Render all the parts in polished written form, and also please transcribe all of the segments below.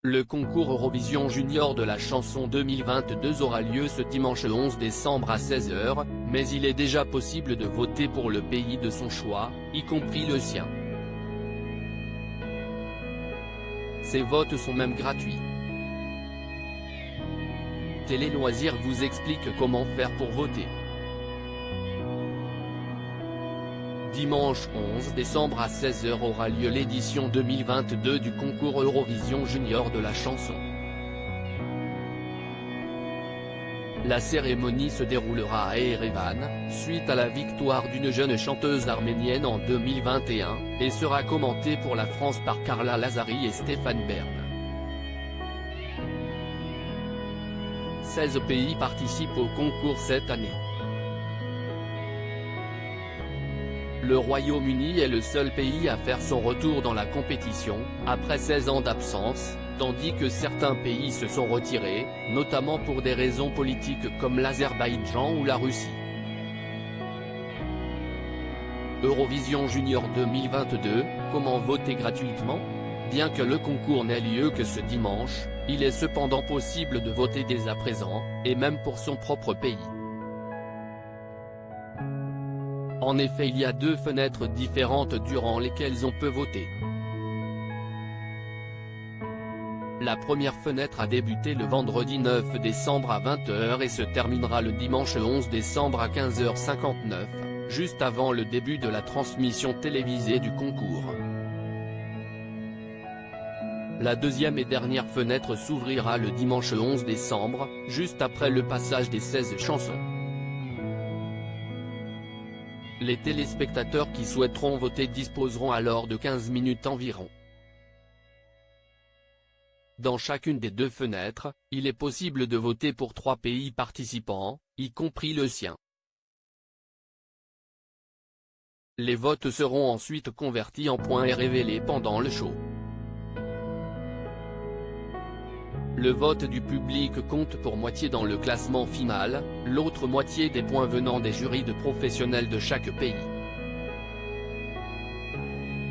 Le concours Eurovision Junior de la chanson 2022 aura lieu ce dimanche 11 décembre à 16 h, mais il est déjà possible de voter pour le pays de son choix, y compris le sien. Ces votes sont même gratuits. Télé Loisirs vous explique comment faire pour voter. Dimanche 11 décembre à 16 h aura lieu l'édition 2022 du concours Eurovision Junior de la chanson. La cérémonie se déroulera à Erevan, suite à la victoire d'une jeune chanteuse arménienne en 2021, et sera commentée pour la France par Carla Lazari et Stéphane Bern. 16 pays participent au concours cette année. Le Royaume-Uni est le seul pays à faire son retour dans la compétition, après 16 ans d'absence, tandis que certains pays se sont retirés, notamment pour des raisons politiques comme l'Azerbaïdjan ou la Russie. Eurovision Junior 2022, comment voter gratuitement ? Bien que le concours n'ait lieu que ce dimanche, il est cependant possible de voter dès à présent, et même pour son propre pays. En effet, il y a deux fenêtres différentes durant lesquelles on peut voter. La première fenêtre a débuté le vendredi 9 décembre à 20 h et se terminera le dimanche 11 décembre à 15h59, juste avant le début de la transmission télévisée du concours. La deuxième et dernière fenêtre s'ouvrira le dimanche 11 décembre, juste après le passage des 16 chansons. Les téléspectateurs qui souhaiteront voter disposeront alors de 15 minutes environ. Dans chacune des deux fenêtres, il est possible de voter pour 3 pays participants, y compris le sien. Les votes seront ensuite convertis en points et révélés pendant le show. Le vote du public compte pour moitié dans le classement final, l'autre moitié des points venant des jurys de professionnels de chaque pays.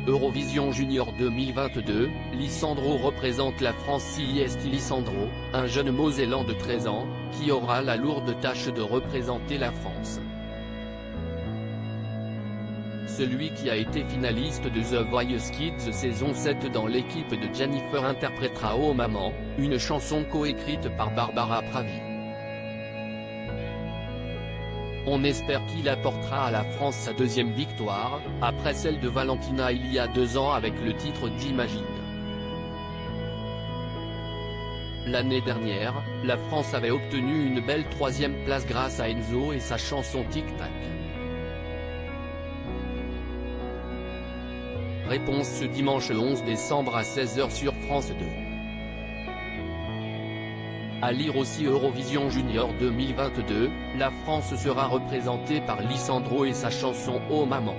Eurovision Junior 2022, Lisandro représente la France. C'est Lisandro, un jeune Mosellan de 13 ans, qui aura la lourde tâche de représenter la France. Celui qui a été finaliste de The Voice Kids saison 7 dans l'équipe de Jennifer interprétera Oh Maman, une chanson coécrite par Barbara Pravi. On espère qu'il apportera à la France sa deuxième victoire, après celle de Valentina il y a 2 ans avec le titre J'imagine. L'année dernière, la France avait obtenu une belle 3e place grâce à Enzo et sa chanson Tic Tac. Réponse ce dimanche 11 décembre à 16 h sur France 2. À lire aussi Eurovision Junior 2022, la France sera représentée par Lisandro et sa chanson Oh Maman.